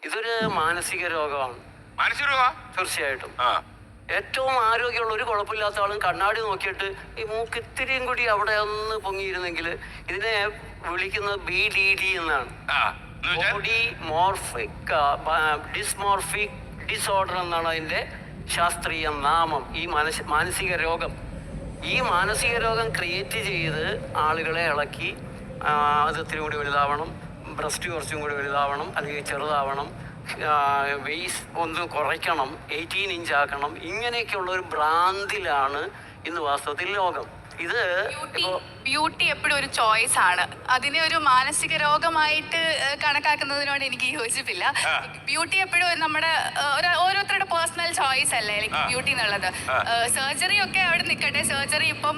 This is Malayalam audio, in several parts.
ഇതൊരു മാനസിക രോഗമാണ്. മാനസിക രോഗം തീർച്ചയായിട്ടും. ഏറ്റവും ആരോഗ്യമുള്ള ഒരു കുഴപ്പമില്ലാത്ത ആളും കണ്ണാടി നോക്കിയിട്ട് ഈ മൂക്ക് ഇത്തിരിയും കൂടി അവിടെ ഒന്ന് പൊങ്ങിയിരുന്നെങ്കിൽ ഇതിനെ വിളിക്കുന്നത് BDD എന്നാണ്. ബോഡി മോർഫിക് ഡിസ്മോർഫിക് ഡിസോർഡർ എന്നാണ് അതിൻ്റെ ശാസ്ത്രീയ നാമം. ഈ മാനസിക രോഗം ക്രിയേറ്റ് ചെയ്ത് ആളുകളെ ഇളക്കി അത് ഇത്തിരി കൂടി വലുതാവണം, ബ്രസ്റ്റ് കുറച്ചും കൂടി വലുതാവണം, അല്ലെങ്കിൽ ചെറുതാവണം, വെയ്സ് ഒന്ന് കുറയ്ക്കണം, 18 ഇഞ്ച് ആക്കണം, ഇങ്ങനെയൊക്കെയുള്ള ഒരു ഭ്രാന്തിലാണ് ഇന്ന് വാസ്തവത്തിൽ ലോകം. ഇത് ബ്യൂട്ടി എപ്പോഴും ഒരു ചോയ്സ് ആണ്. അതിനെ ഒരു മാനസിക രോഗമായിട്ട് കണക്കാക്കുന്നതിനോട് എനിക്ക് യോജിപ്പില്ല. ബ്യൂട്ടി എപ്പോഴും നമ്മുടെ ഓരോരുത്തരുടെ പേഴ്സണൽ ചോയ്സ് അല്ലേ ലൈക്ക് ബ്യൂട്ടി എന്നുള്ളത്. സർജറി ഒക്കെ അവിടെ നിൽക്കട്ടെ, സർജറി ഇപ്പം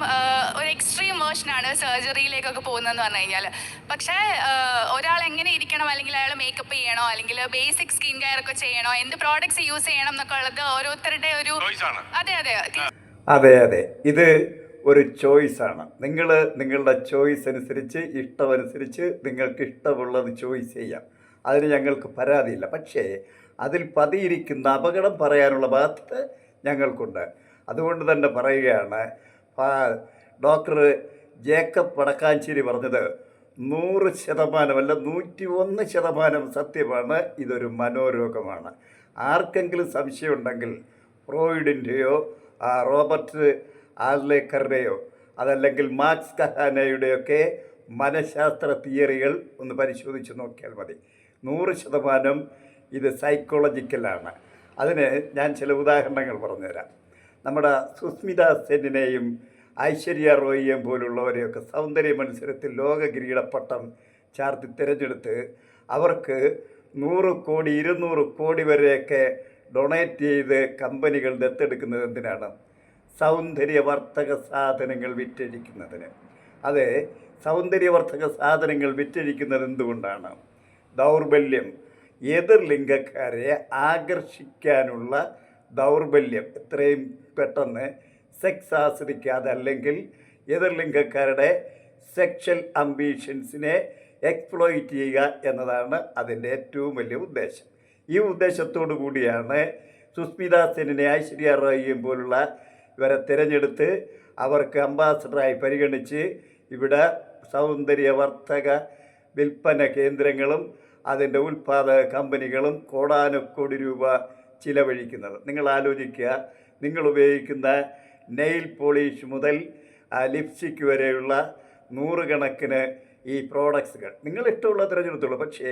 ഒരു എക്സ്ട്രീം വേർഷൻ ആണ് സർജറിയിലേക്കൊക്കെ പോകുന്നതെന്ന് പറഞ്ഞു കഴിഞ്ഞാൽ. പക്ഷേ ഒരാൾ എങ്ങനെ ഇരിക്കണം, അല്ലെങ്കിൽ അയാൾ മേക്കപ്പ് ചെയ്യണോ, അല്ലെങ്കിൽ ബേസിക് സ്കിൻ കെയർ ഒക്കെ ചെയ്യണോ, എന്ത് പ്രോഡക്ട്സ് യൂസ് ചെയ്യണം എന്നൊക്കെ ഉള്ളത് ഓരോരുത്തരുടെ ഒരു അതെ അതെ അതെ അതെ ഇത് ഒരു ചോയ്സാണ്. നിങ്ങളുടെ ചോയ്സ് അനുസരിച്ച്, ഇഷ്ടമനുസരിച്ച് നിങ്ങൾക്ക് ഇഷ്ടമുള്ളത് ചോയ്സ് ചെയ്യാം. അതിന് ഞങ്ങൾക്ക് പരാതിയില്ല. പക്ഷേ അതിൽ പതിയിരിക്കുന്ന അപകടം പറയാനുള്ള ബാധ്യത ഞങ്ങൾക്കുണ്ട്. അതുകൊണ്ട് തന്നെ പറയുകയാണ്, ഡോക്ടർ ജേക്കബ് വടക്കാഞ്ചേരി പറഞ്ഞത് 100% 101% സത്യമാണ്. ഇതൊരു മനോരോഗമാണ്. ആർക്കെങ്കിലും സംശയമുണ്ടെങ്കിൽ ഫ്രോയിഡിൻ്റെയോ റോബർട്ട് ആർലേക്കറുടെയോ അതല്ലെങ്കിൽ മാർക്സ് കഹാനയുടെയൊക്കെ മനഃശാസ്ത്ര തിയറികൾ ഒന്ന് പരിശോധിച്ച് നോക്കിയാൽ മതി. 100% ഇത് സൈക്കോളജിക്കലാണ്. അതിന് ഞാൻ ചില ഉദാഹരണങ്ങൾ പറഞ്ഞുതരാം. നമ്മുടെ സുസ്മിത സെന്നിനെയും ഐശ്വര്യ റോയിയെയും പോലുള്ളവരെയൊക്കെ സൗന്ദര്യ മത്സരത്തിൽ ലോക കിരീടപ്പട്ടം ചാർത്തി തിരഞ്ഞെടുത്ത് അവർക്ക് 100 കോടി 200 കോടി വരെയൊക്കെ ഡൊണേറ്റ് ചെയ്ത് കമ്പനികൾ ദത്തെടുക്കുന്നത് എന്തിനാണ്? സൗന്ദര്യവർദ്ധക സാധനങ്ങൾ വിറ്റഴിക്കുന്നതിന്. അതെ, സൗന്ദര്യവർദ്ധക സാധനങ്ങൾ വിറ്റഴിക്കുന്നത് എന്തുകൊണ്ടാണ്? ദൗർബല്യം, എതിർലിംഗക്കാരെ ആകർഷിക്കാനുള്ള ദൗർബല്യം, എത്രയും പെട്ടെന്ന് സെക്സ് ആസ്വദിക്കാതെ അല്ലെങ്കിൽ എതിർലിംഗക്കാരുടെ സെക്ഷൽ അംബീഷൻസിനെ എക്സ്പ്ലോയിറ്റ് ചെയ്യുക എന്നതാണ് അതിൻ്റെ ഏറ്റവും വലിയ ഉദ്ദേശം. ഈ ഉദ്ദേശത്തോടു കൂടിയാണ് സുസ്മിത സെന്നിനെ ഐശ്വര്യ റോയിയും പോലുള്ള ഇവരെ തിരഞ്ഞെടുത്ത് അവർക്ക് അംബാസഡറായി പരിഗണിച്ച് ഇവിടെ സൗന്ദര്യവർദ്ധക വിൽപ്പന കേന്ദ്രങ്ങളും അതിൻ്റെ ഉൽപ്പാദക കമ്പനികളും കോടാനുകോടി രൂപ ചിലവഴിക്കുന്നത്. നിങ്ങൾ ആലോചിക്കുക, നിങ്ങൾ ഉപയോഗിക്കുന്ന നെയിൽ പോളിഷ് മുതൽ ലിപ്സ്റ്റിക് വരെയുള്ള 100 കണക്കിന് ഈ പ്രോഡക്ട്സുകൾ നിങ്ങൾ ഇഷ്ടമുള്ള തിരഞ്ഞെടുത്തുള്ളൂ. പക്ഷേ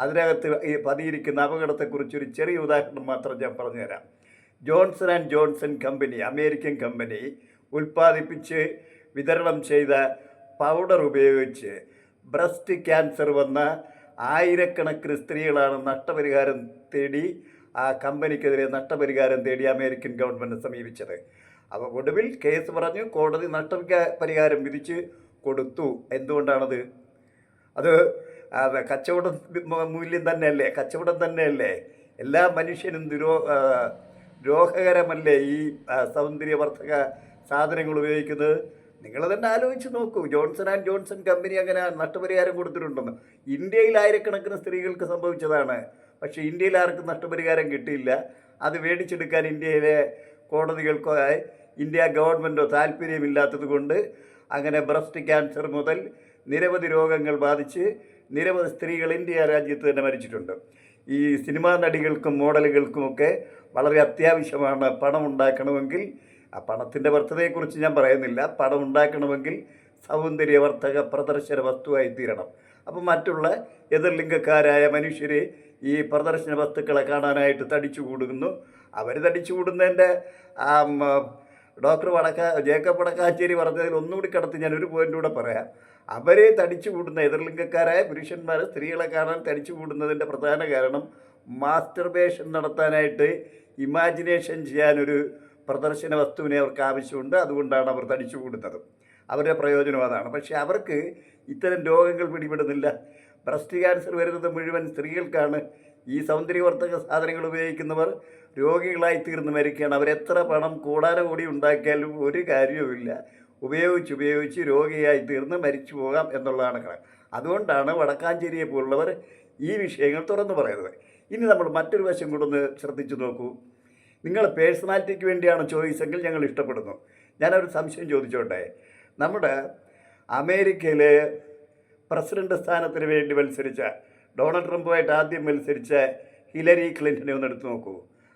അതിനകത്ത് ഈ പതിയിരിക്കുന്ന അപകടത്തെക്കുറിച്ചൊരു ചെറിയ ഉദാഹരണം മാത്രം ഞാൻ പറഞ്ഞുതരാം. Johnson and Johnson company, American company ഉൽപ്പാദിപ്പിച്ച് വിതരണം ചെയ്ത പൗഡർ ഉപയോഗിച്ച് ബ്രസ്റ്റ് ക്യാൻസർ വന്ന ആയിരക്കണക്കിന് സ്ത്രീകളാണ് നഷ്ടപരിഹാരം തേടി ആ കമ്പനിക്കെതിരെ നഷ്ടപരിഹാരം തേടി അമേരിക്കൻ ഗവൺമെൻറ് സമീപിച്ചത്. അപ്പോൾ ഒടുവിൽ കേസ് പറഞ്ഞു, കോടതി നഷ്ടപരിഹാരം വിധിച്ച് കൊടുത്തു. എന്തുകൊണ്ടാണത്? അത് കച്ചവടം മൂല്യം തന്നെയല്ലേ, കച്ചവടം തന്നെയല്ലേ. എല്ലാ മനുഷ്യനും രോഗകരമല്ലേ ഈ സൗന്ദര്യവർദ്ധക സാധനങ്ങൾ ഉപയോഗിക്കുന്നത്? നിങ്ങൾ തന്നെ ആലോചിച്ച് നോക്കൂ. ജോൺസൺ ആൻഡ് ജോൺസൺ കമ്പനി അങ്ങനെ നഷ്ടപരിഹാരം കൊടുത്തിട്ടുണ്ടെന്ന്. ഇന്ത്യയിൽ ആയിരക്കണക്കിന് സ്ത്രീകൾക്ക് സംഭവിച്ചതാണ്. പക്ഷേ ഇന്ത്യയിൽ ആർക്കും നഷ്ടപരിഹാരം കിട്ടിയില്ല. അത് മേടിച്ചെടുക്കാൻ ഇന്ത്യയിലെ കോടതികൾക്കോ ഇന്ത്യ ഗവൺമെൻറ്റോ താല്പര്യമില്ലാത്തത് കൊണ്ട് അങ്ങനെ ബ്രസ്റ്റ് ക്യാൻസർ മുതൽ നിരവധി രോഗങ്ങൾ ബാധിച്ച് നിരവധി സ്ത്രീകൾ ഇന്ത്യ രാജ്യത്ത് തന്നെ മരിച്ചിട്ടുണ്ട്. ഈ സിനിമാ നടികൾക്കും മോഡലുകൾക്കുമൊക്കെ വളരെ അത്യാവശ്യമാണ് പണം ഉണ്ടാക്കണമെങ്കിൽ. ആ പണത്തിൻ്റെ വർദ്ധതയെക്കുറിച്ച് ഞാൻ പറയുന്നില്ല. പണം ഉണ്ടാക്കണമെങ്കിൽ സൗന്ദര്യവർദ്ധക പ്രദർശന വസ്തുവായി തീരണം. അപ്പോൾ മറ്റുള്ള എതിർലിംഗക്കാരായ മനുഷ്യർ ഈ പ്രദർശന വസ്തുക്കളെ കാണാനായിട്ട് തടിച്ചു കൂടുന്നു. അവർ തടിച്ചു കൂടുന്നതിൻ്റെ ഡോക്ടർ ജേക്കബ് വടക്കാഞ്ചേരി പറഞ്ഞതിൽ ഒന്നുകൂടി കടത്തി ഞാനൊരു പോയിൻ്റ് കൂടെ പറയാം. അവരെ തടിച്ചു കൂടുന്ന എതിർലിംഗക്കാരായ പുരുഷന്മാർ സ്ത്രീകളെ കാണാൻ തടിച്ചു കൂടുന്നതിൻ്റെ പ്രധാന കാരണം മാസ്റ്റർബേഷൻ നടത്താനായിട്ട് ഇമാജിനേഷൻ ചെയ്യാനൊരു പ്രദർശന വസ്തുവിനെ അവർക്ക് ആവശ്യമുണ്ട്. അതുകൊണ്ടാണ് അവർ തടിച്ചു കൂടുന്നത്. അവരുടെ പ്രയോജനം അതാണ്. പക്ഷേ അവർക്ക് ഇത്തരം രോഗങ്ങൾ പിടിപെടുന്നില്ല. ബ്രസ്റ്റ് ക്യാൻസർ വരുന്നത് മുഴുവൻ സ്ത്രീകൾക്കാണ്. ഈ സൗന്ദര്യവർദ്ധക സാധനങ്ങൾ ഉപയോഗിക്കുന്നവർ രോഗികളായി തീർന്ന് മരിക്കുകയാണ്. അവരെത്ര പണം കൂടി ഉണ്ടാക്കിയാലും ഒരു കാര്യവുമില്ല. ഉപയോഗിച്ച് രോഗിയായി തീർന്ന് മരിച്ചു പോകാം എന്നുള്ളതാണ് കണക്ക്. അതുകൊണ്ടാണ് വടക്കാഞ്ചേരിയെ പോലുള്ളവർ ഈ വിഷയങ്ങൾ തുറന്നു പറയുന്നത്. ഇനി നമ്മൾ മറ്റൊരു വശം കൂടെ ഒന്ന് ശ്രദ്ധിച്ചു നോക്കൂ. നിങ്ങൾ പേഴ്സണാലിറ്റിക്ക് വേണ്ടിയാണ് ചോയ്സ് എങ്കിൽ ഞങ്ങൾ ഇഷ്ടപ്പെടുന്നു. ഞാനൊരു സംശയം ചോദിച്ചോട്ടെ. നമ്മുടെ അമേരിക്കയിലെ പ്രസിഡന്റ് സ്ഥാനത്തിന് വേണ്ടി മത്സരിച്ച ഡൊണാൾഡ് ട്രംപുമായിട്ട് ആദ്യം മത്സരിച്ച ഹിലരി ക്ലിൻ്റനെ ഒന്ന് എടുത്തു നോക്കൂ.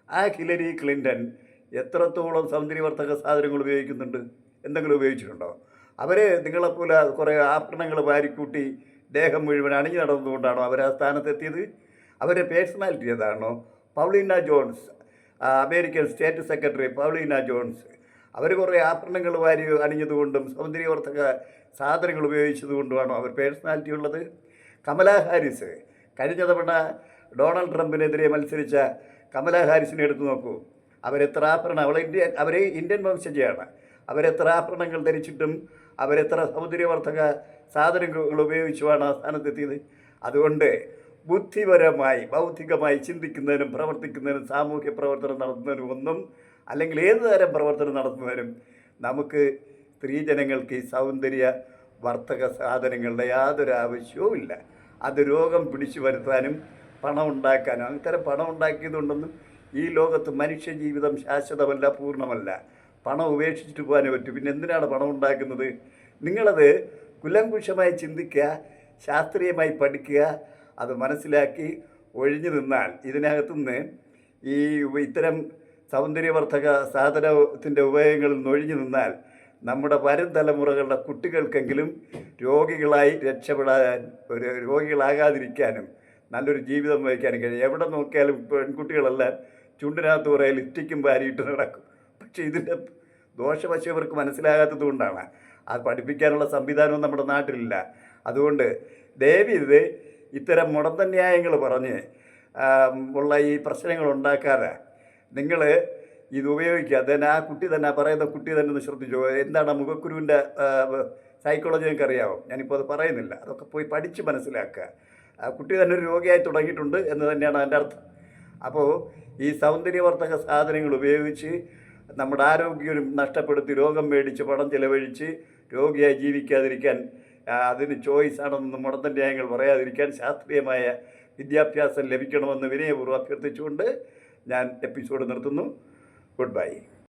ആ ഹിലരി ക്ലിൻ്റൺ എത്രത്തോളം സൗന്ദര്യവർദ്ധക സാധനങ്ങൾ ഉപയോഗിക്കുന്നുണ്ട്? എന്തെങ്കിലും ഉപയോഗിച്ചിട്ടുണ്ടോ? അവർ നിങ്ങളെപ്പോലെ കുറേ ആഭരണങ്ങൾ വാരിക്കൂട്ടി ദേഹം മുഴുവൻ അണിഞ്ഞു നടന്നതുകൊണ്ടാണോ അവർ ആ സ്ഥാനത്തെത്തിയത്? അവരുടെ പേഴ്സണാലിറ്റി ഏതാണോ? Paulina Jones, American state secretary Paulina Jones, അവർ കുറേ ആഭരണങ്ങൾ വാരി അണിഞ്ഞതുകൊണ്ടും സൗന്ദര്യവർദ്ധക സാധനങ്ങൾ ഉപയോഗിച്ചതുകൊണ്ടുമാണോ അവർ പേഴ്സണാലിറ്റി ഉള്ളത്? കമലാ ഹാരിസ്, കഴിഞ്ഞ തവണ ഡൊണാൾഡ് ട്രംപിനെതിരെ മത്സരിച്ച കമലാ ഹാരിസിനെ എടുത്തു നോക്കൂ. അവരെത്ര ആഭരണം, അവർ ഇന്ത്യൻ വംശജയാണ്. അവരെത്ര ആഭരണങ്ങൾ ധരിച്ചിട്ടും അവരെത്ര സൗന്ദര്യവർദ്ധക സാധനങ്ങൾ ഉപയോഗിച്ചുമാണ് ആ സ്ഥാനത്തെത്തിയത്. അതുകൊണ്ട് ബുദ്ധിപരമായി ബൗദ്ധികമായി ചിന്തിക്കുന്നതിനും പ്രവർത്തിക്കുന്നതിനും സാമൂഹ്യ പ്രവർത്തനം നടത്തുന്നതിനും ഒന്നും, അല്ലെങ്കിൽ ഏത് തരം പ്രവർത്തനം നടത്തുന്നതിനും നമുക്ക് സ്ത്രീജനങ്ങൾക്ക് ഈ സൗന്ദര്യ വർദ്ധക സാധനങ്ങളുടെ യാതൊരു ആവശ്യവും ഇല്ല. അത് രോഗം പിടിച്ചു വരുത്താനും പണം ഉണ്ടാക്കാനും, അത്തരം പണം ഉണ്ടാക്കിയതുകൊണ്ടൊന്നും ഈ ലോകത്ത് മനുഷ്യജീവിതം ശാശ്വതമല്ല, പൂർണ്ണമല്ല. പണം ഉപേക്ഷിച്ചിട്ട് പോകാനേ പറ്റൂ. പിന്നെ എന്തിനാണ് പണം ഉണ്ടാക്കുന്നത്? നിങ്ങളത് കുലങ്കുഷമായി ചിന്തിക്കുക, ശാസ്ത്രീയമായി പഠിക്കുക, അത് മനസ്സിലാക്കി ഒഴിഞ്ഞു നിന്നാൽ, ഇതിനകത്തുനിന്ന് ഈ ഇത്തരം സൗന്ദര്യവർദ്ധക സാധനത്തിൻ്റെ ഉപയോഗങ്ങളിൽ നിന്ന് ഒഴിഞ്ഞു നിന്നാൽ നമ്മുടെ വരും തലമുറകളുടെ കുട്ടികൾക്കെങ്കിലും രോഗികളായി രക്ഷപ്പെടാൻ, രോഗികളാകാതിരിക്കാനും നല്ലൊരു ജീവിതം നയിക്കാനും കഴിയും. എവിടെ നോക്കിയാലും പെൺകുട്ടികളെല്ലാം ചുണ്ടിനകത്ത് കുറേ ലിപ്സ്റ്റിക്കും വാരിയിട്ട് നടക്കും. പക്ഷേ ഇതിൻ്റെ ദോഷവശം ഇവർക്ക് മനസ്സിലാകാത്തത് കൊണ്ടാണ്. അത് പഠിപ്പിക്കാനുള്ള സംവിധാനവും നമ്മുടെ നാട്ടിലില്ല. അതുകൊണ്ട് ദയവിത് ഇത്തരം മുടന്തൻ ന്യായങ്ങൾ പറഞ്ഞ് ഉള്ള ഈ പ്രശ്നങ്ങൾ ഉണ്ടാക്കാതെ നിങ്ങൾ ഇത് ഉപയോഗിക്കുക. then ആ കുട്ടി തന്നെ, ആ പറയുന്ന കുട്ടി തന്നെ ഒന്ന് ശ്രദ്ധിച്ചു. എന്താണ് മുഖക്കുരുവിൻ്റെ സൈക്കോളജി നിങ്ങൾക്ക് അറിയാമോ? ഞാനിപ്പോൾ അത് പറയുന്നില്ല. അതൊക്കെ പോയി പഠിച്ച് മനസ്സിലാക്കുക. ആ കുട്ടി തന്നെ ഒരു രോഗിയായി തുടങ്ങിയിട്ടുണ്ട് എന്ന് തന്നെയാണ് അതിൻ്റെ അർത്ഥം. അപ്പോൾ ഈ സൗന്ദര്യവർദ്ധക സാധനങ്ങൾ ഉപയോഗിച്ച് നമ്മുടെ ആരോഗ്യം നഷ്ടപ്പെടുത്തി രോഗം മേടിച്ച് പണം ചിലവഴിച്ച് രോഗിയായി ജീവിക്കാതിരിക്കാൻ, അതിന് ചോയ്സ് ആണെന്ന് മുടന്തൻ ന്യായങ്ങൾ പറയാതിരിക്കാൻ ശാസ്ത്രീയമായ വിദ്യാഭ്യാസം ലഭിക്കണമെന്ന് വിനയപൂർവ്വം അഭ്യർത്ഥിച്ചുകൊണ്ട് ഞാൻ എപ്പിസോഡ് നിർത്തുന്നു. Good bye.